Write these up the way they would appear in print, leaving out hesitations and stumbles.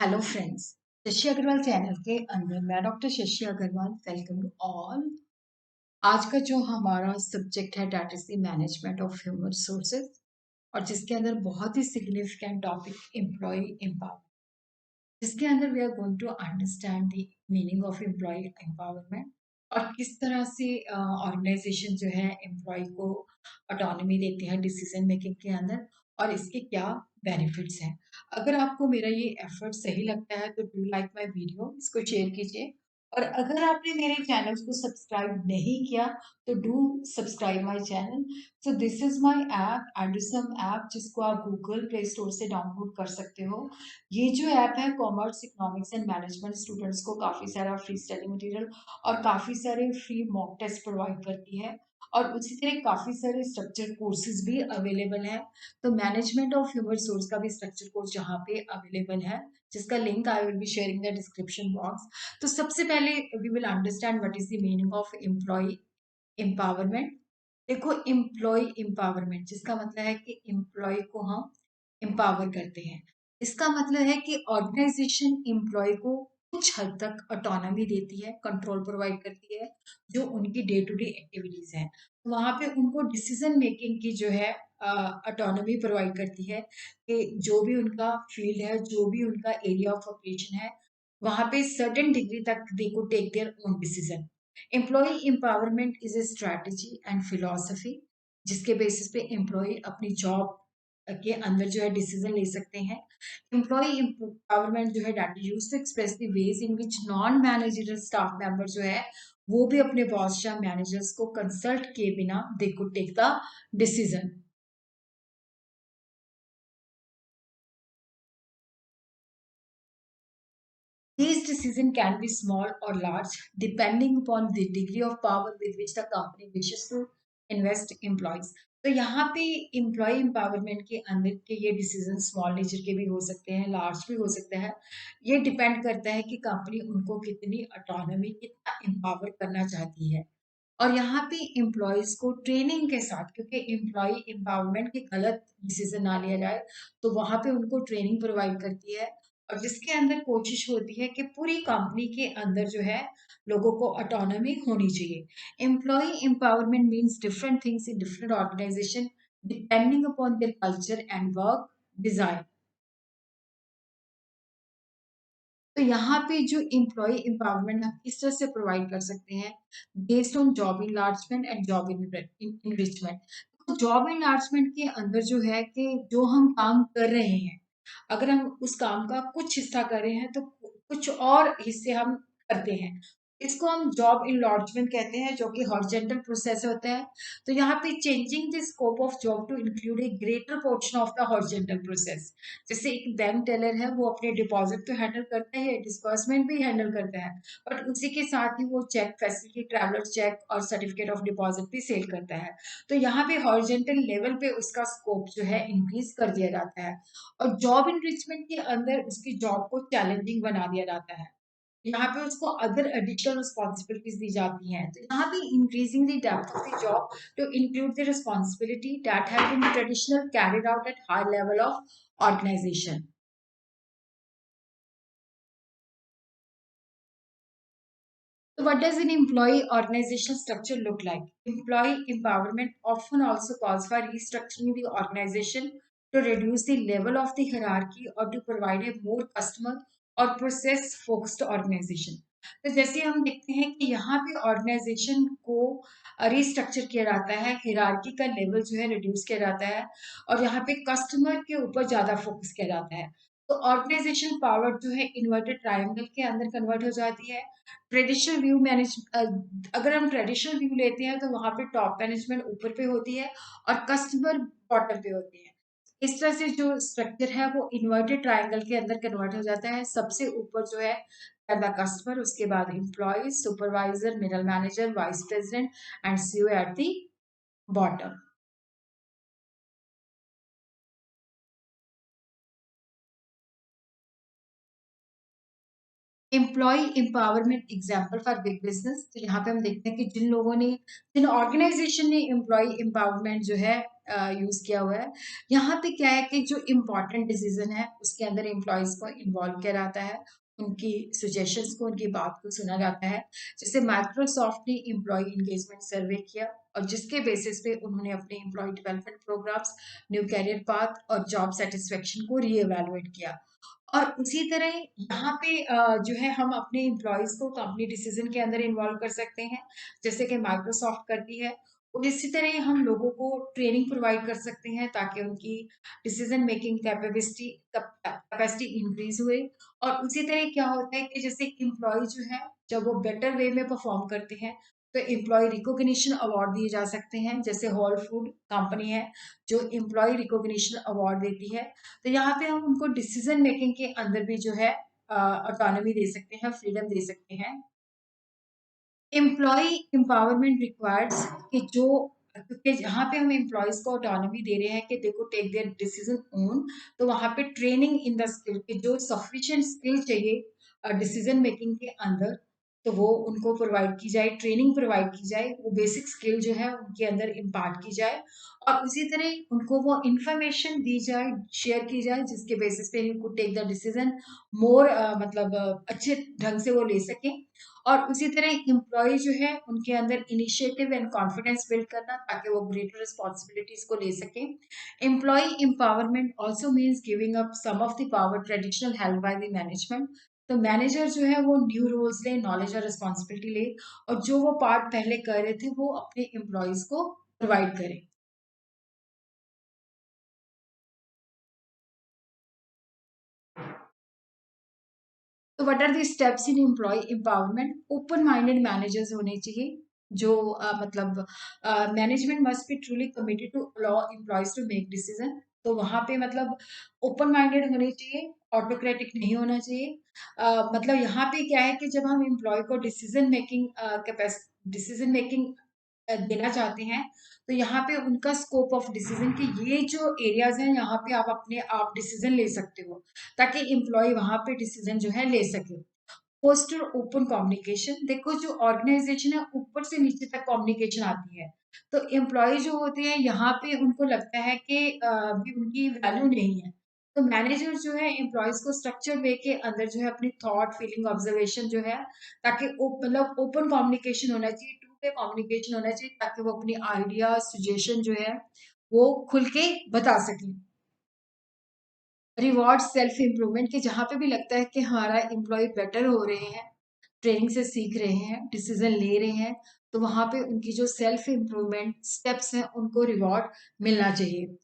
Hello friends, Shashi Agarwal channel के अंदर मैं doctor Shashi Agarwal welcome to all. आज का जो हमारा सब्जेक्ट है that is the management of human resources और जिसके अंदर बहुत ही सिग्निफिकेंट टॉपिक एम्प्लॉय एम्पावरमेंट, जिसके अंदर we are going to understand the meaning of employ empowerment और किस तरह से ऑर्गेनाइजेशन जो है एम्प्लॉय को ऑटोनॉमी देती है डिसीजन मेकिंग के अंदर और इसके क्या बेनिफिट्स हैं। अगर आपको मेरा ये एफर्ट सही लगता है तो डू लाइक माय वीडियो, इसको शेयर कीजिए। और अगर आपने मेरे चैनल को सब्सक्राइब नहीं किया तो do subscribe my channel. So this is my app and awesome app, जिसको आप गूगल प्ले स्टोर से डाउनलोड कर सकते हो। ये जो ऐप है commerce economics and management students को काफ़ी सारा फ्री स्टडी मटेरियल और काफ़ी सारे फ्री मॉक टेस्ट प्रोवाइड करती है और उसी तरह काफ़ी सारे स्ट्रक्चर कोर्सेज भी अवेलेबल है। तो मैनेजमेंट ऑफ ह्यूमन रिसोर्स का भी स्ट्रक्चर कोर्स यहाँ पे अवेलेबल है, जिसका link I will be sharing the description box. तो सबसे पहले we will understand what is the meaning of employ empowerment. देखो, एम्प्लॉय एम्पावरमेंट जिसका मतलब है कि एम्प्लॉय को हम एम्पावर करते हैं। इसका मतलब है कि ऑर्गेनाइजेशन एम्प्लॉय को कुछ हद तक ऑटोनॉमी देती है, कंट्रोल प्रोवाइड करती है जो उनकी डे टू डे एक्टिविटीज हैं। तो वहां पे उनको डिसीजन मेकिंग की जो है ऑटोनॉमी प्रोवाइड करती है कि जो भी उनका फील्ड है, जो भी उनका एरिया ऑफ ऑपरेशन है, वहां पे सर्टेन डिग्री तक दे को take their own decision. Employ empowerment is a strategy and philosophy जिसके बेसिस पे एम्प्लॉय अपनी जॉब के अंदर जो है डिसीजन ले सकते हैं। एम्प्लॉय एम्पावरमेंट जो है that use to express the ways in which non managerial staff member जो है वो भी अपने बॉस या मैनेजर्स को कंसल्ट किए बिना they could take the decision. These decisions can be small or large, depending upon the degree of power with which the company wishes to invest employees. तो यहाँ पे एम्प्लॉय एम्पावरमेंट के अंदर के ये डिसीजन स्मॉल नेचर के भी हो सकते हैं, लार्ज भी हो सकते हैं। ये डिपेंड करता है कि कंपनी उनको कितनी ऑटोनॉमी, कितना एम्पावर करना चाहती है। और यहाँ पे एम्प्लॉयज को ट्रेनिंग के साथ, क्योंकि एम्प्लॉय एम्पावरमेंट के गलत डिसीजन ना लिया जाए, तो वहां पे उनको ट्रेनिंग प्रोवाइड करती है और जिसके अंदर कोशिश होती है कि पूरी कंपनी के अंदर जो है लोगों को ऑटोनॉमी होनी चाहिए। Employ empowerment means different things in different organisation depending upon their culture and work design. तो यहाँ पे जो एम्प्लॉय एम्पावरमेंट हम इस तरह से प्रोवाइड कर सकते हैं based on job enlargement and job enrichment. तो जॉब इनलार्जमेंट के अंदर जो है कि जो हम काम कर रहे हैं, अगर हम उस काम का कुछ हिस्सा कर रहे हैं तो कुछ और हिस्से हम करते हैं, इसको हम जॉब इनलार्जमेंट कहते हैं, जो कि हॉरिजॉन्टल प्रोसेस होता है। तो यहाँ पे changing the scope of job to include a greater portion of the horizontal process. जैसे एक बैंक टेलर है, वो अपने डिपॉजिट तो हैंडल करता है, डिस्बर्समेंट भी हैंडल करता है, बट उसी के साथ ही वो चेक फैसिलिटी, ट्रैवलर चेक और सर्टिफिकेट ऑफ डिपॉजिट भी सेल करता है। तो यहाँ पे हॉरिजॉन्टल लेवल पे उसका स्कोप जो है इंक्रीज कर दिया जाता है और जॉब इनरिचमेंट के अंदर उसकी जॉब को चैलेंजिंग बना दिया जाता है। यहाँ पे उसको अदर एडिशनल रिस्पॉन्सिबिलिटीज दी जाती हैं। तो यहाँ पे increasing the depth of the job to include the responsibility that have been traditional carried out at high level of organisation. So what does an employee organizational structure look like? Employee empowerment often also calls for restructuring the organization to reduce the level of the hierarchy or to provide a more customer और process focused organisation. तो जैसे हम देखते हैं कि यहाँ पे organisation को रिस्ट्रक्चर किया जाता है, हिरार्की का लेवल जो है रिड्यूस किया जाता है और यहाँ पे कस्टमर के ऊपर ज्यादा फोकस किया जाता है। तो ऑर्गेनाइजेशन पावर जो है इन्वर्टेड ट्रायंगल के अंदर कन्वर्ट हो जाती है। ट्रेडिशनल व्यू मैनेज अगर हम ट्रेडिशनल व्यू लेते हैं तो वहां पे टॉप मैनेजमेंट ऊपर पे होती है और कस्टमर बॉटम पे होते हैं। इस तरह से जो स्ट्रक्चर है वो इन्वर्टेड ट्रायंगल के अंदर कन्वर्ट हो जाता है। सबसे ऊपर जो है द कस्टमर, उसके बाद employ, supervisor, middle manager, vice president and CEO at the bottom. Employ empowerment example for big business. तो यहाँ पे हम देखते हैं कि जिन लोगों ने, जिन ऑर्गेनाइजेशन ने एम्प्लॉय एम्पावरमेंट जो है यूज किया हुआ है। यहाँ पे क्या है कि जो इम्पोर्टेंट डिसीजन है उसके अंदर एम्प्लॉयज को इन्वॉल्व किया जाता है, उनकी सजेशंस को, उनकी बात को सुना जाता है। जैसे माइक्रोसॉफ्ट ने एम्प्लॉय एंगेजमेंट सर्वे किया और जिसके बेसिस पे उन्होंने अपने employ development programmes, new career path और जॉब सेटिस्फेक्शन को रीएवैल्यूएट किया। और उसी तरह यहाँ पे जो है हम अपने एम्प्लॉयज को कंपनी डिसीजन के अंदर इन्वॉल्व कर सकते हैं, जैसे कि माइक्रोसॉफ्ट करती है। और इसी तरह हम लोगों को ट्रेनिंग प्रोवाइड कर सकते हैं ताकि उनकी डिसीजन मेकिंग कैपेसिटी इंक्रीज हुए। और उसी तरह क्या होता है कि जैसे एम्प्लॉय जो है जब वो बेटर वे में परफॉर्म करते हैं तो एम्प्लॉय रिकॉग्निशन अवार्ड दिए जा सकते हैं। जैसे होल फूड कंपनी है जो एम्प्लॉय रिकॉग्निशन अवार्ड देती है। तो यहाँ पे हम उनको डिसीजन मेकिंग के अंदर भी जो है ऑटोनॉमी दे सकते हैं, फ्रीडम दे सकते हैं। एम्प्लॉय एम्पावरमेंट रिक्वायर्स कि जो, क्योंकि जहाँ पे हम एम्प्लॉयज को ऑटोनॉमी दे रहे हैं कि दे को टेक देयर डिसीजन ओन, तो वहाँ पे ट्रेनिंग इन द स्किल की जो सफिशिएंट स्किल चाहिए डिसीजन मेकिंग के अंदर, तो वो उनको प्रोवाइड की जाए, ट्रेनिंग प्रोवाइड की जाए, वो बेसिक स्किल जो है उनके अंदर इम्पार्ट की जाए। और उसी तरह उनको वो इंफॉर्मेशन दी जाए, शेयर की जाए, जिसके बेसिस पे उनको टेक द डिसीजन मोर मतलब अच्छे ढंग से वो ले सकें। और उसी तरह एम्प्लॉय जो है उनके अंदर इनिशिएटिव एंड कॉन्फिडेंस बिल्ड करना ताकि वो ग्रेटर रिस्पॉन्सिबिलिटीज को ले सकें। Employ empowerment also means giving up some of the power traditional held by the management. तो मैनेजर जो है वो न्यू रोल्स ले, नॉलेज और रिस्पॉन्सिबिलिटी ले, और जो वो पार्ट पहले कर रहे थे वो अपने एम्प्लॉयज को प्रोवाइड करें। तो what are the steps in employ empowerment? Open minded managers होने चाहिए, जो मतलब management must be truly committed to allow employees to make decision. तो वहां पे मतलब ओपन माइंडेड होने चाहिए, ऑटोक्रेटिक नहीं होना चाहिए। मतलब यहाँ पे क्या है कि जब हम एम्प्लॉय को डिसीजन मेकिंग डिसीजन मेकिंग देना चाहते हैं, तो यहाँ पे उनका स्कोप ऑफ डिसीजन कि ये जो एरियाज हैं यहाँ पे आप अपने आप डिसीजन ले सकते हो, ताकि एम्प्लॉय वहां पे डिसीजन जो है ले सके। फोस्टर ओपन कम्युनिकेशन, देखो जो ऑर्गेनाइजेशन है ऊपर से नीचे तक कम्युनिकेशन आती है, तो एम्प्लॉय जो होते हैं यहाँ पे उनको लगता है कि अभी उनकी वैल्यू नहीं है। तो मैनेजर जो है एम्प्लॉयज को स्ट्रक्चर वे के अंदर जो है अपनी थॉट, फीलिंग, ऑब्जर्वेशन जो है, ताकि मतलब ओपन कम्युनिकेशन होना चाहिए, टू वे कम्युनिकेशन होना चाहिए, ताकि वो अपनी आइडिया सजेशन जो है वो खुल के बता सकें। रिवॉर्ड सेल्फ इम्प्रूवमेंट, कि जहाँ पे भी लगता है कि हमारा एम्प्लॉय बेटर हो रहे हैं, ट्रेनिंग से सीख रहे हैं, डिसीजन ले रहे हैं, तो वहां पे उनकी जो सेल्फ इम्प्रूवमेंट स्टेप्स हैं उनको रिवॉर्ड मिलना चाहिए।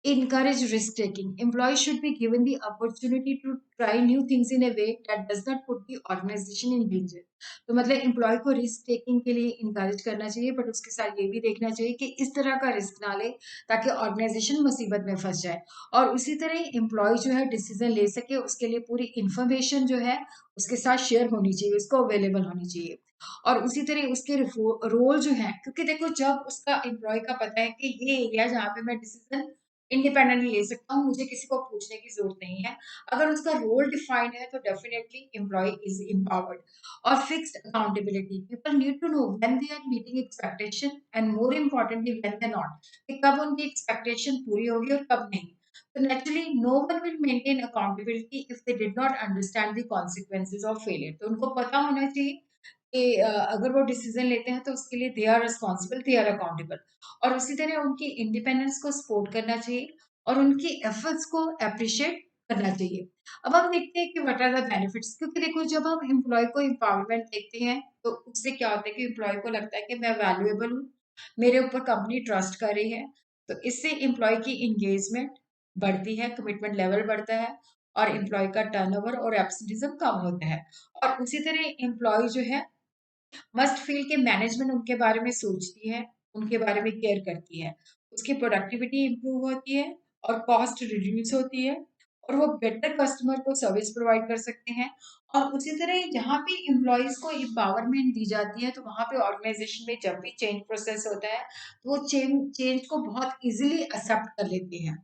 Encourage risk taking. Employees should be given the opportunity to try new things in a way that does not put the organization in danger. तो मतलब एम्प्लॉय को रिस्क टेकिंग के लिए encourage करना चाहिए, बट उसके साथ ये भी देखना चाहिए कि इस तरह का रिस्क ना ले ताकि ऑर्गेनाइजेशन मुसीबत में फंस जाए। और उसी तरह एम्प्लॉय जो है डिसीजन ले सके, उसके लिए पूरी इंफॉर्मेशन जो है उसके साथ शेयर होनी चाहिए, उसको अवेलेबल होनी चाहिए। और उसी तरह उसके रोल जो है, क्योंकि देखो जब उसका एम्प्लॉय का पता है कि ये एरिया जहाँ पे मैं डिसीजन इंडिपेंडेंटली ले सकता हूँ, मुझे किसी को पूछने की जरूरत नहीं है। अगर उसका रोल डिफाइंड है तो डेफिनेटली एम्प्लॉय इज एम्पावर्ड। और fixed accountability, people need to know when they are meeting expectation and more importantly when they not, कि कब उनकी एक्सपेक्टेशन पूरी होगी और कब नहीं। तो naturally no one will maintain accountability if they did not understand the consequences of failure. तो उनको पता होना चाहिए कि अगर वो डिसीजन लेते हैं तो उसके लिए they are responsible, they are accountable. और उसी तरह उनकी इंडिपेंडेंस को सपोर्ट करना चाहिए और उनकी एफर्ट्स को अप्रिशिएट करना चाहिए। अब हम देखते हैं कि व्हाट आर द बेनिफिट्स, क्योंकि देखो जब हम एम्प्लॉय को एम्पावरमेंट देखते हैं तो उससे क्या होता है कि एम्प्लॉय को लगता है कि मैं वैल्यूएबल हूँ, मेरे ऊपर कंपनी ट्रस्ट कर रही है। तो इससे एम्प्लॉय की इंगेजमेंट बढ़ती है, कमिटमेंट लेवल बढ़ता है, और एम्प्लॉय का टर्नओवर और एब्सेंटिज्म कम होता है। और उसी तरह एम्प्लॉय जो है मस्ट फील के मैनेजमेंट उनके बारे में सोचती है, उनके बारे में केयर करती है, उसकी प्रोडक्टिविटी इंप्रूव होती है और कॉस्ट रिड्यूस होती है, और वो बेटर कस्टमर को सर्विस प्रोवाइड कर सकते हैं। और उसी तरह जहाँ भी एम्प्लॉयज को एम्पावरमेंट दी जाती है तो वहाँ पे ऑर्गेनाइजेशन में जब भी चेंज प्रोसेस होता है तो वो चेंज चेंज को बहुत इजीली एक्सेप्ट कर लेते हैं।